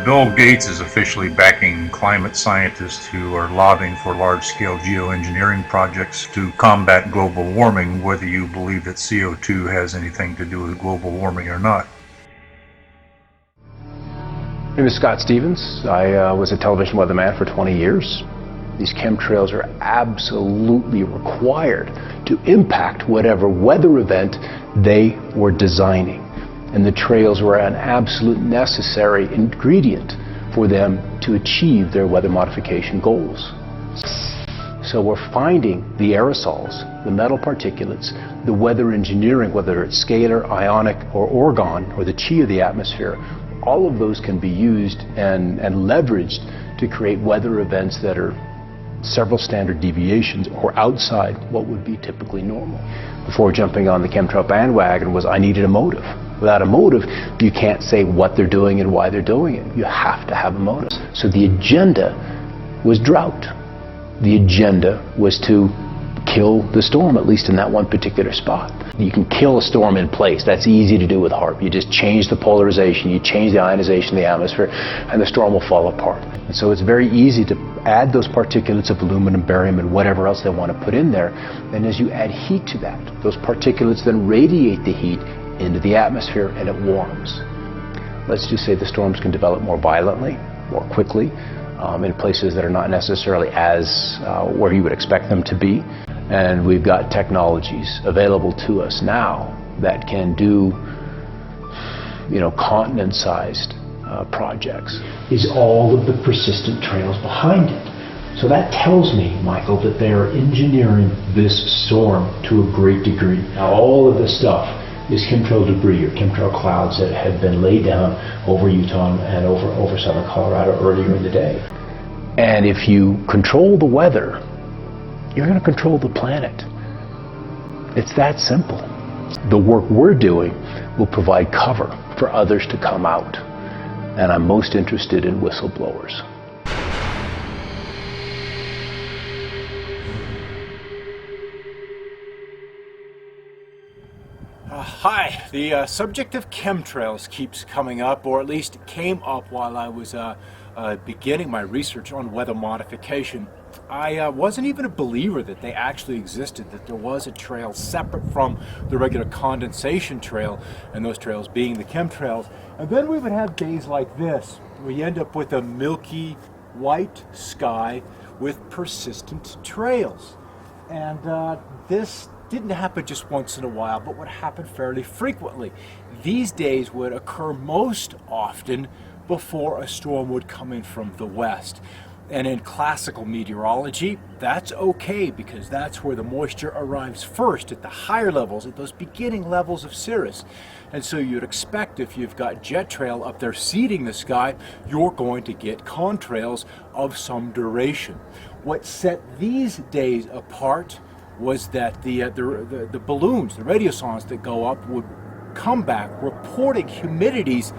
Bill Gates is officially backing climate scientists who are lobbying for large-scale geoengineering projects to combat global warming, whether you believe that CO2 has anything to do with global warming or not. My name is Scott Stevens. I was a television weatherman for 20 years. These chemtrails are absolutely required to impact whatever weather event they were designing. And the trails were an absolute necessary ingredient for them to achieve their weather modification goals. So we're finding the aerosols, the metal particulates, the weather engineering, whether it's scalar, ionic, or orgone, or the chi of the atmosphere. All of those can be used and leveraged to create weather events that are several standard deviations or outside what would be typically normal. Before jumping on the chemtrail bandwagon I needed a motive. Without a motive, you can't say what they're doing and why they're doing it. You have to have a motive. So the agenda was drought. The agenda was to kill the storm, at least in that one particular spot. You can kill a storm in place. That's easy to do with HAARP. You just change the polarization, you change the ionization of the atmosphere, and the storm will fall apart. And so it's very easy to add those particulates of aluminum, barium, and whatever else they want to put in there. And as you add heat to that, those particulates then radiate the heat into the atmosphere and it warms. Let's just say the storms can develop more violently, more quickly, in places that are not necessarily as where you would expect them to be. And we've got technologies available to us now that can do, continent-sized projects. Is all of the persistent trails behind it. So that tells me, Michael, that they are engineering this storm to a great degree. Now all of this stuff is chemtrail debris or chemtrail clouds that had been laid down over Utah and over southern Colorado earlier in the day. And if you control the weather, you're going to control the planet. It's that simple. The work we're doing will provide cover for others to come out. And I'm most interested in whistleblowers. Hi, the subject of chemtrails keeps coming up, or at least it came up while I was beginning my research on weather modification. I wasn't even a believer that they actually existed, that there was a trail separate from the regular condensation trail, and those trails being the chemtrails. And then we would have days like this. We end up with a milky white sky with persistent trails. And this didn't happen just once in a while, but would happen fairly frequently. These days would occur most often before a storm would come in from the west. And in classical meteorology, that's okay because that's where the moisture arrives first, at the higher levels, at those beginning levels of cirrus. And so you'd expect if you've got jet trail up there seeding the sky, you're going to get contrails of some duration. What set these days apart was that the balloons, the radiosondes that go up would come back reporting humidities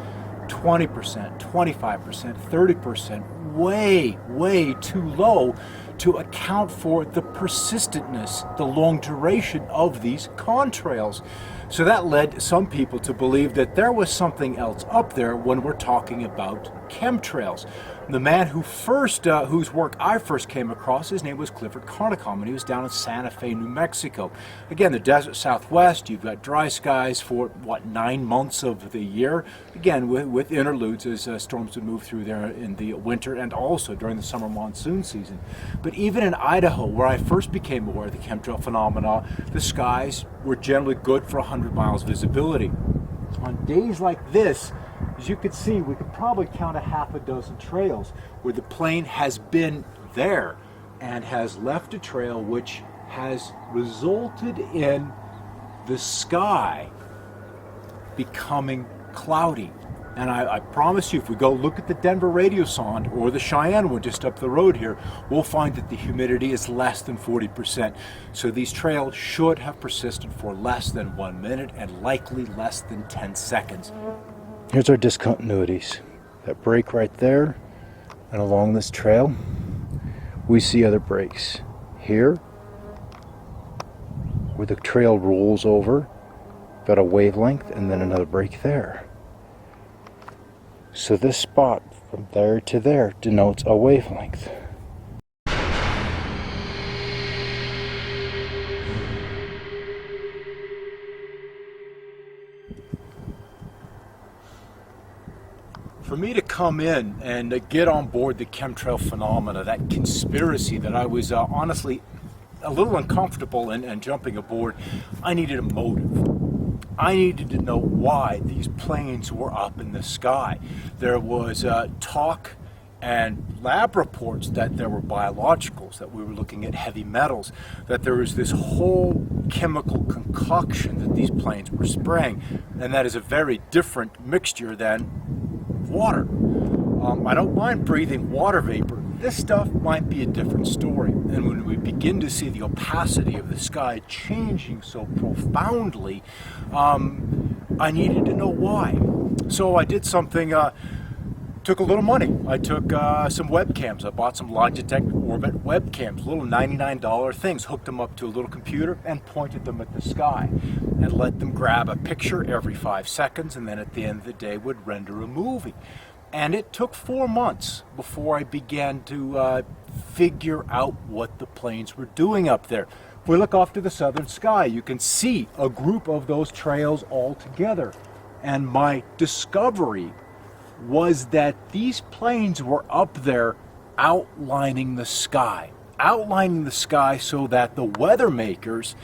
20%, 25%, 30%, way too low to account for the persistentness, the long duration of these contrails. So that led some people to believe that there was something else up there when we're talking about chemtrails. The man who whose work I first came across, his name was Clifford Carnicom, and he was down in Santa Fe, New Mexico. Again, the desert Southwest, you've got dry skies for, 9 months of the year. Again, with interludes as storms would move through there in the winter and also during the summer monsoon season. But even in Idaho, where I first became aware of the chemtrail phenomena, the skies were generally good for 100 miles visibility. On days like this, as you can see, we could probably count a half a dozen trails where the plane has been there and has left a trail which has resulted in the sky becoming cloudy. And I promise you, if we go look at the Denver radiosonde or the Cheyenne one just up the road here, we'll find that the humidity is less than 40%. So these trails should have persisted for less than 1 minute and likely less than 10 seconds. Here's our discontinuities. That break right there, and along this trail, we see other breaks. Here, where the trail rolls over, got a wavelength, and then another break there. So this spot From there to there denotes a wavelength. For me to come in and get on board the chemtrail phenomena, that conspiracy that I was honestly a little uncomfortable in jumping aboard, I needed a motive. I needed to know why these planes were up in the sky. There was talk and lab reports that there were biologicals, that we were looking at heavy metals, that there was this whole chemical concoction that these planes were spraying, and that is a very different mixture than water. I don't mind breathing water vapor. This stuff might be a different story. And when we begin to see the opacity of the sky changing so profoundly, I needed to know why. So I did something, took a little money. I took some webcams. I bought some Logitech Orbit webcams, little $99 things, hooked them up to a little computer and pointed them at the sky and let them grab a picture every 5 seconds, and then at the end of the day would render a movie. And it took 4 months before I began to figure out what the planes were doing up there. If we look off to the southern sky, you can see a group of those trails all together. And my discovery was that these planes were up there outlining the sky so that the weather makers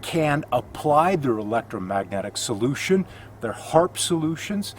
can apply their electromagnetic solution, their HAARP solutions,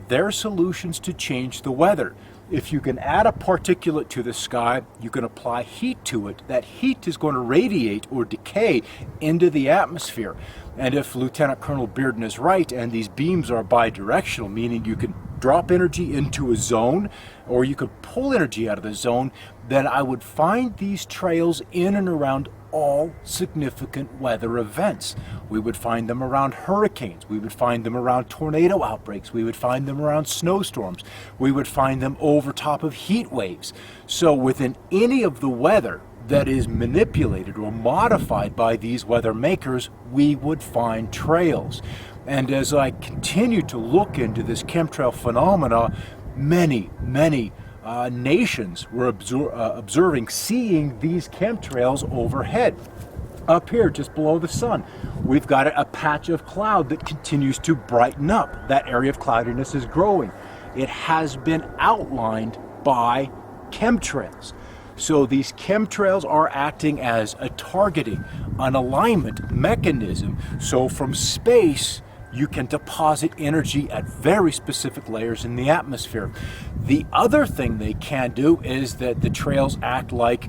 their solutions to change the weather. If you can add a particulate to the sky, you can apply heat to it. That heat is going to radiate or decay into the atmosphere. And if Lieutenant Colonel Bearden is right, and these beams are bidirectional, meaning you can drop energy into a zone or you could pull energy out of the zone, then I would find these trails in and around all significant weather events. We would find them around hurricanes. We would find them around tornado outbreaks. We would find them around snowstorms. We would find them over top of heat waves. So within any of the weather that is manipulated or modified by these weather makers, we would find trails. And as I continue to look into this chemtrail phenomena, many nations were observing, seeing these chemtrails overhead. Up here, just below the sun, we've got a patch of cloud that continues to brighten up. That area of cloudiness is growing. It has been outlined by chemtrails. So these chemtrails are acting as a targeting, an alignment mechanism. So from space, you can deposit energy at very specific layers in the atmosphere. The other thing they can do is that the trails act like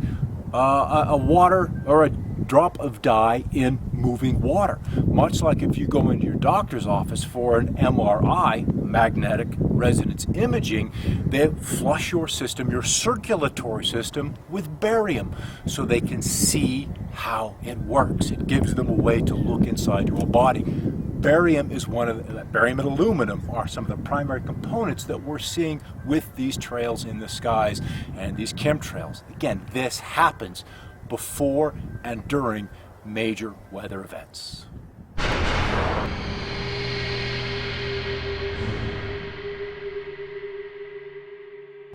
a water or a drop of dye in moving water. Much like if you go into your doctor's office for an MRI, magnetic resonance imaging, they flush your system, your circulatory system, with barium so they can see how it works. It gives them a way to look inside your body. Barium is barium and aluminum are some of the primary components that we're seeing with these trails in the skies and these chemtrails. Again, this happens before and during major weather events.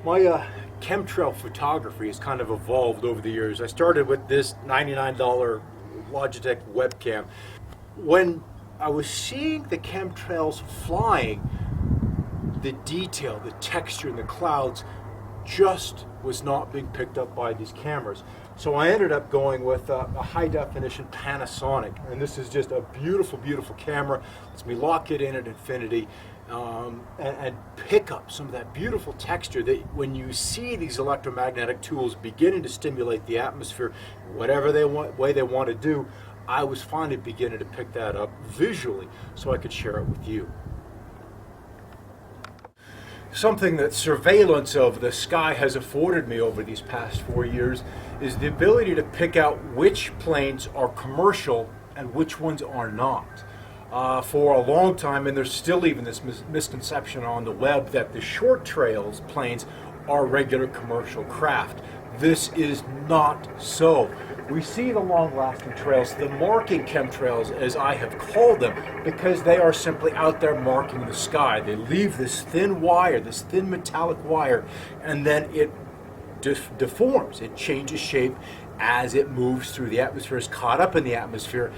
My chemtrail photography has kind of evolved over the years. I started with this $99 Logitech webcam. When I was seeing the chemtrails flying, the detail, the texture in the clouds just was not being picked up by these cameras. So I ended up going with a high definition Panasonic, and this is just a beautiful, beautiful camera. Lets me lock it in at infinity and pick up some of that beautiful texture that when you see these electromagnetic tools beginning to stimulate the atmosphere, whatever way they want to do, I was finally beginning to pick that up visually so I could share it with you. Something that surveillance of the sky has afforded me over these past 4 years is the ability to pick out which planes are commercial and which ones are not. For a long time, and there's still even this misconception on the web that the short trails planes are regular commercial craft. This is not so. We see the long-lasting trails, the marking chemtrails, as I have called them, because they are simply out there marking the sky. They leave this thin wire, this thin metallic wire, and then it deforms. It changes shape as it moves through the atmosphere, is caught up in the atmosphere.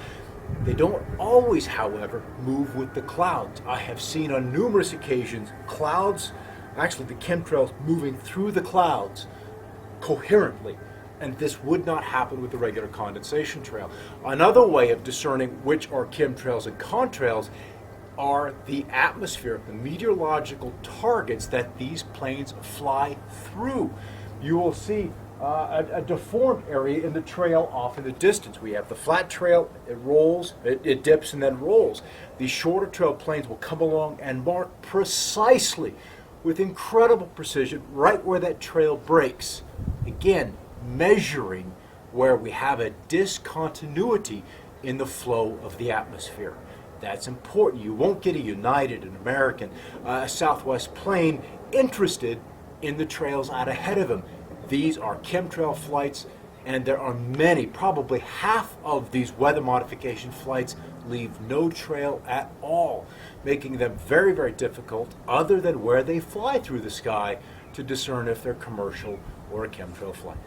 They don't always, however, move with the clouds. I have seen on numerous occasions clouds, actually the chemtrails, moving through the clouds coherently. And this would not happen with the regular condensation trail. Another way of discerning which are chemtrails and contrails are the atmosphere, the meteorological targets that these planes fly through. You will see a deformed area in the trail off in the distance. We have the flat trail, it rolls, it dips and then rolls. These shorter trail planes will come along and mark precisely, with incredible precision, right where that trail breaks. Again, measuring where we have a discontinuity in the flow of the atmosphere. That's important. You won't get a United, an American, Southwest plane interested in the trails out ahead of them. These are chemtrail flights, and there are many, probably half of these weather modification flights leave no trail at all, making them very, very difficult, other than where they fly through the sky, to discern if they're commercial or a chemtrail flight.